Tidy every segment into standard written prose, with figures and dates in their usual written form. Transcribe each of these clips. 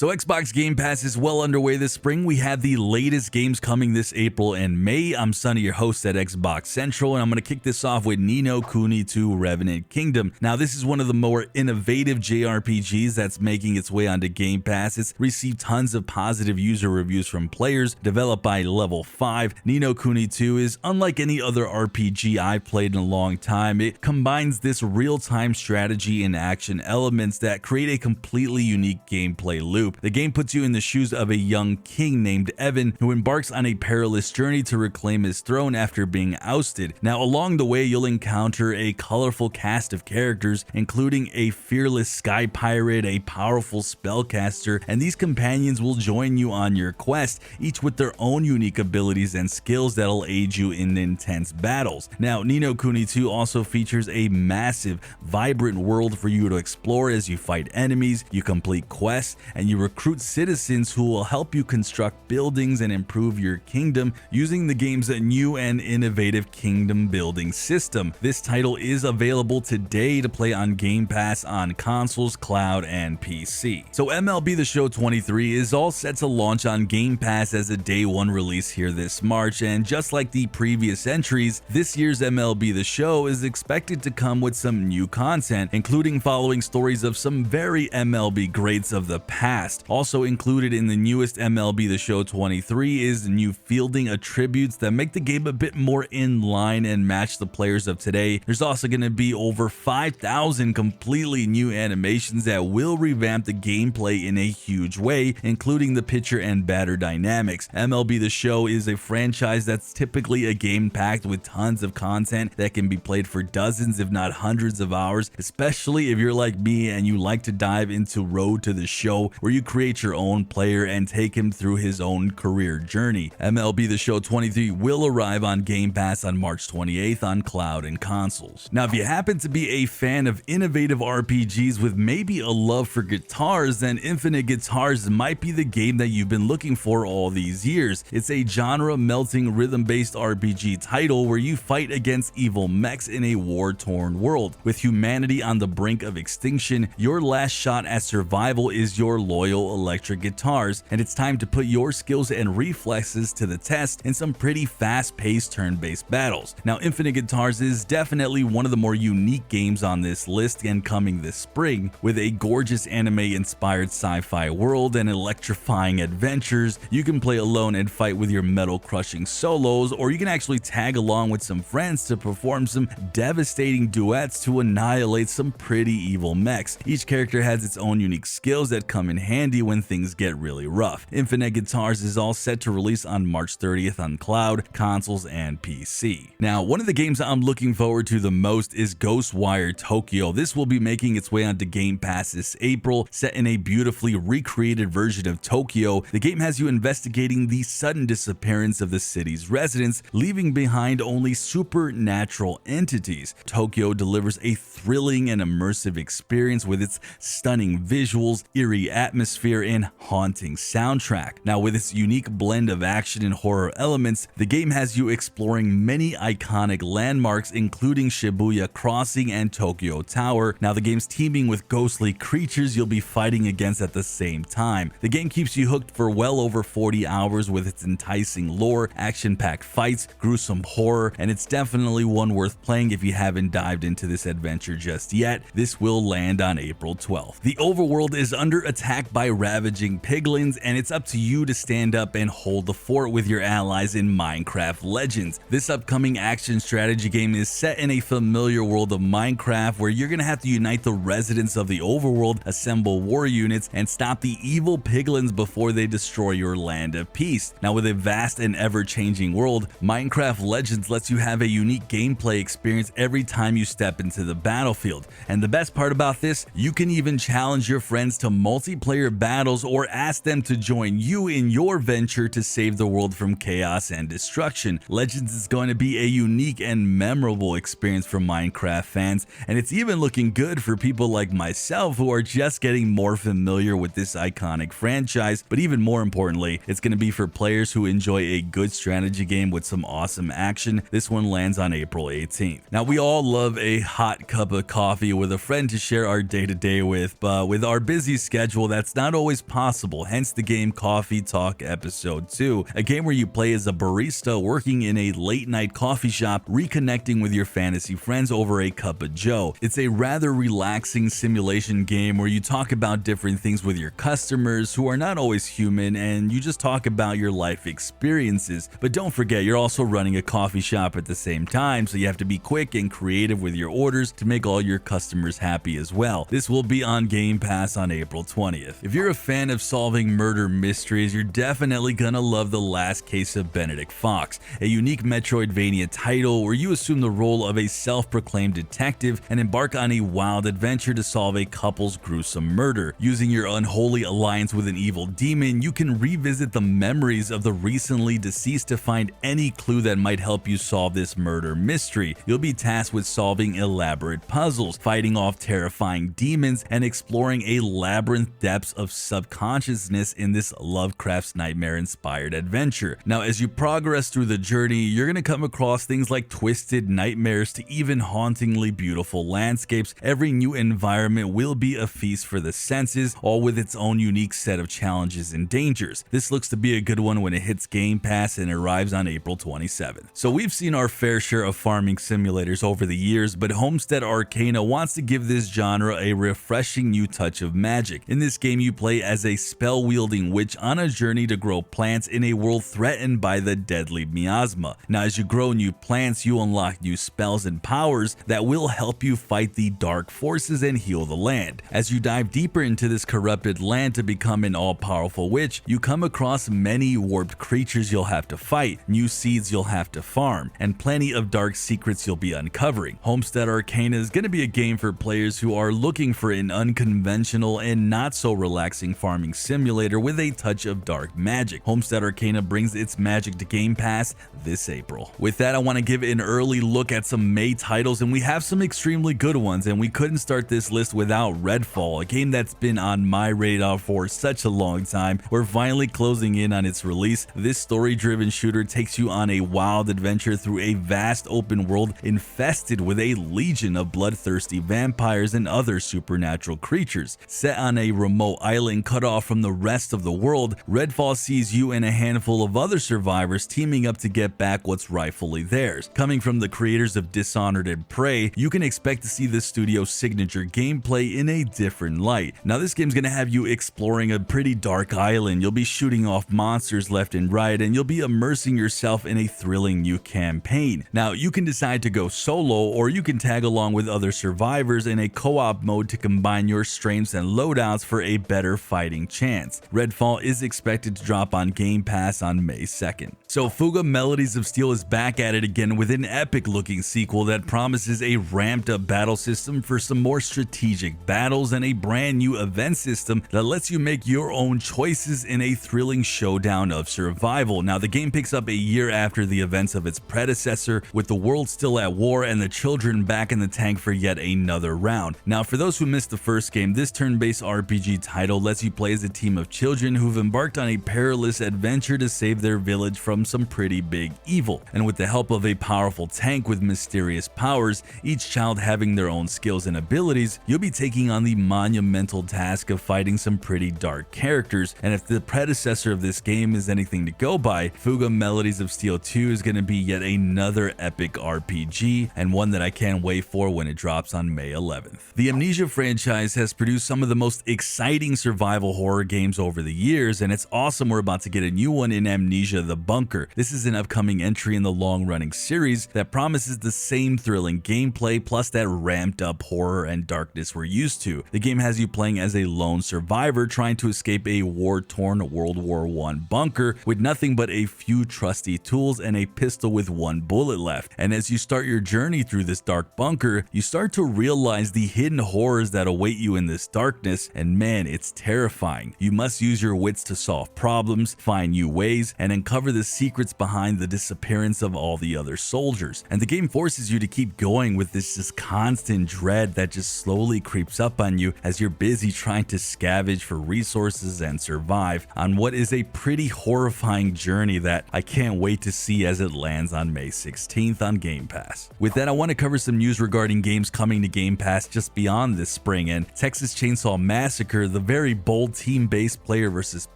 So Xbox Game Pass is well underway this spring. We have the latest games coming this April and May. I'm Sonny, your host at Xbox Central, and I'm going to kick this off with No Kuni 2 Revenant Kingdom. Now, this is one of the more innovative JRPGs that's making its way onto Game Pass. It's received tons of positive user reviews from players. Developed by Level 5, No Kuni 2 is unlike any other RPG I've played in a long time. It combines this real-time strategy and action elements that create a completely unique gameplay loop. The game puts you in the shoes of a young king named Evan, who embarks on a perilous journey to reclaim his throne after being ousted. Now, along the way, you'll encounter a colorful cast of characters, including a fearless sky pirate, a powerful spellcaster, and these companions will join you on your quest, each with their own unique abilities and skills that'll aid you in intense battles. Now, No Kuni 2 also features a massive, vibrant world for you to explore as you fight enemies, you complete quests, and you recruit citizens who will help you construct buildings and improve your kingdom using the game's new and innovative kingdom building system. This title is available today to play on Game Pass on consoles, cloud, and PC. So MLB The Show 23 is all set to launch on Game Pass as a day one release here this March, and just like the previous entries, this year's MLB The Show is expected to come with some new content, including following stories of some very MLB greats of the past. Also included in the newest MLB The Show 23 is new fielding attributes that make the game a bit more in line and match the players of today. There's also going to be over 5,000 completely new animations that will revamp the gameplay in a huge way, including the pitcher and batter dynamics. MLB The Show is a franchise that's typically a game packed with tons of content that can be played for dozens if not hundreds of hours, especially if you're like me and you like to dive into Road to the Show, where you create your own player and take him through his own career journey. MLB The Show 23 will arrive on Game Pass on March 28th on cloud and consoles. Now, if you happen to be a fan of innovative RPGs with maybe a love for guitars, then Infinite Guitars might be the game that you've been looking for all these years. It's a genre-melting rhythm-based RPG title where you fight against evil mechs in a war-torn world. With humanity on the brink of extinction, your last shot at survival is your loyal electric guitars, and it's time to put your skills and reflexes to the test in some pretty fast-paced turn-based battles. Now, Infinite Guitars is definitely one of the more unique games on this list and coming this spring. With a gorgeous anime-inspired sci-fi world and electrifying adventures, you can play alone and fight with your metal-crushing solos, or you can actually tag along with some friends to perform some devastating duets to annihilate some pretty evil mechs. Each character has its own unique skills that come in handy when things get really rough. Infinite Guitars is all set to release on March 30th on cloud, consoles, and PC. Now, one of the games I'm looking forward to the most is Ghostwire Tokyo. This will be making its way onto Game Pass this April. Set in a beautifully recreated version of Tokyo, the game has you investigating the sudden disappearance of the city's residents, leaving behind only supernatural entities. Tokyo delivers a thrilling and immersive experience with its stunning visuals, eerie atmosphere, and haunting soundtrack. Now, with its unique blend of action and horror elements, the game has you exploring many iconic landmarks, including Shibuya Crossing and Tokyo Tower. Now, the game's teeming with ghostly creatures you'll be fighting against at the same time. The game keeps you hooked for well over 40 hours with its enticing lore, action-packed fights, gruesome horror, and it's definitely one worth playing if you haven't dived into this adventure just yet. This will land on April 12th. The overworld is under attack by ravaging piglins, and it's up to you to stand up and hold the fort with your allies in Minecraft Legends. This upcoming action strategy game is set in a familiar world of Minecraft where you're gonna have to unite the residents of the overworld, assemble war units, and stop the evil piglins before they destroy your land of peace. Now, with a vast and ever-changing world, Minecraft Legends lets you have a unique gameplay experience every time you step into the battlefield. And the best part about this, you can even challenge your friends to multiplayer battles or ask them to join you in your venture to save the world from chaos and destruction. Legends is going to be a unique and memorable experience for Minecraft fans, and it's even looking good for people like myself who are just getting more familiar with this iconic franchise. But even more importantly, it's going to be for players who enjoy a good strategy game with some awesome action. This one lands on April 18th. Now, we all love a hot cup of coffee with a friend to share our day-to-day with, but with our busy schedule, that's that's not always possible, hence the game Coffee Talk Episode 2, a game where you play as a barista working in a late-night coffee shop, reconnecting with your fantasy friends over a cup of joe. It's a rather relaxing simulation game where you talk about different things with your customers who are not always human, and you just talk about your life experiences. But don't forget, you're also running a coffee shop at the same time, so you have to be quick and creative with your orders to make all your customers happy as well. This will be on Game Pass on April 20th. If you're a fan of solving murder mysteries, you're definitely gonna love The Last Case of Benedict Fox, a unique Metroidvania title where you assume the role of a self-proclaimed detective and embark on a wild adventure to solve a couple's gruesome murder. Using your unholy alliance with an evil demon, you can revisit the memories of the recently deceased to find any clue that might help you solve this murder mystery. You'll be tasked with solving elaborate puzzles, fighting off terrifying demons, and exploring a labyrinth depths of subconsciousness in this Lovecraft's nightmare-inspired adventure. Now, as you progress through the journey, you're going to come across things like twisted nightmares to even hauntingly beautiful landscapes. Every new environment will be a feast for the senses, all with its own unique set of challenges and dangers. This looks to be a good one when it hits Game Pass and arrives on April 27th. So we've seen our fair share of farming simulators over the years, but Homestead Arcana wants to give this genre a refreshing new touch of magic. In this game, you play as a spell-wielding witch on a journey to grow plants in a world threatened by the deadly miasma. Now, as you grow new plants, you unlock new spells and powers that will help you fight the dark forces and heal the land. As you dive deeper into this corrupted land to become an all-powerful witch, you come across many warped creatures you'll have to fight, new seeds you'll have to farm, and plenty of dark secrets you'll be uncovering. Homestead Arcana is going to be a game for players who are looking for an unconventional and not so relaxing farming simulator with a touch of dark magic. Homestead Arcana brings its magic to Game Pass this April. With that, I want to give an early look at some May titles, and we have some extremely good ones, and we couldn't start this list without Redfall, a game that's been on my radar for such a long time. We're finally closing in on its release. This story-driven shooter takes you on a wild adventure through a vast open world infested with a legion of bloodthirsty vampires and other supernatural creatures. Set on a remote island cut off from the rest of the world, Redfall sees you and a handful of other survivors teaming up to get back what's rightfully theirs. Coming from the creators of Dishonored and Prey, you can expect to see the studio's signature gameplay in a different light. Now, this game's gonna have you exploring a pretty dark island. You'll be shooting off monsters left and right, and you'll be immersing yourself in a thrilling new campaign. Now, you can decide to go solo, or you can tag along with other survivors in a co-op mode to combine your strengths and loadouts for a better fighting chance. Redfall is expected to drop on Game Pass on May 2nd. So Fuga Melodies of Steel is back at it again with an epic looking sequel that promises a ramped up battle system for some more strategic battles and a brand new event system that lets you make your own choices in a thrilling showdown of survival. Now, the game picks up a year after the events of its predecessor, with the world still at war and the children back in the tank for yet another round. Now, for those who missed the first game, this turn-based RPG title lets you play as a team of children who've embarked on a perilous adventure to save their village from some pretty big evil. And with the help of a powerful tank with mysterious powers, each child having their own skills and abilities, you'll be taking on the monumental task of fighting some pretty dark characters. And if the predecessor of this game is anything to go by, Fuga Melodies of Steel 2 is going to be yet another epic RPG, and one that I can't wait for when it drops on May 11th. The Amnesia franchise has produced some of the most exciting survival horror games over the years, and it's awesome we're about to get a new one in Amnesia The Bunker. This is an upcoming entry in the long-running series that promises the same thrilling gameplay plus that ramped up horror and darkness we're used to. The game has you playing as a lone survivor trying to escape a war-torn World War I bunker with nothing but a few trusty tools and a pistol with one bullet left. And as you start your journey through this dark bunker, you start to realize the hidden horrors that await you in this darkness, and man, it's terrifying. You must use your wits to solve problems, find new ways, and uncover the secrets behind the disappearance of all the other soldiers. And the game forces you to keep going with this just constant dread that just slowly creeps up on you as you're busy trying to scavenge for resources and survive on what is a pretty horrifying journey that I can't wait to see as it lands on May 16th on Game Pass. With that, I want to cover some news regarding games coming to Game Pass just beyond this spring, and Texas Chainsaw Massacre, the very bold team-based player versus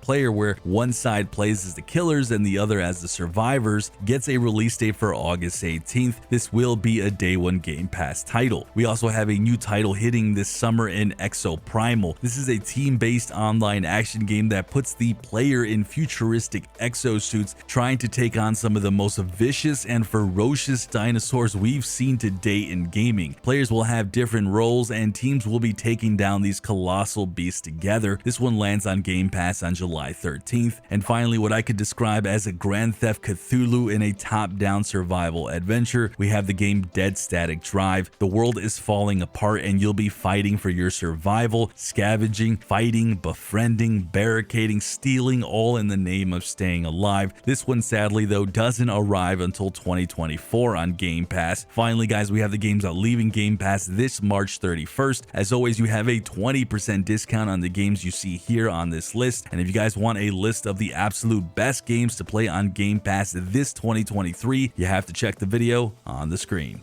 player where one side plays as the killers and the other as the survivors, gets a release date for August 18th. This will be a day one Game Pass title. We also have a new title hitting this summer in Exoprimal. This is a team-based online action game that puts the player in futuristic exosuits trying to take on some of the most vicious and ferocious dinosaurs we've seen to date in gaming. Players will have different roles and teams will be taking down these colossal beasts together. This one lands on Game Pass on July 13th. And finally, what I could describe as a Grand Theft Cthulhu in a top-down survival adventure, we have the game Dead Static Drive. The world is falling apart and you'll be fighting for your survival, scavenging, fighting, befriending, barricading, stealing, all in the name of staying alive. This one sadly though doesn't arrive until 2024 on Game Pass. Finally guys, we have the games leaving Game Pass this March 31st. As always, you have a 20% discount on the games you see here on this list, and if you guys want a list of the absolute best games to play on Game Pass this 2023, you have to check the video on the screen.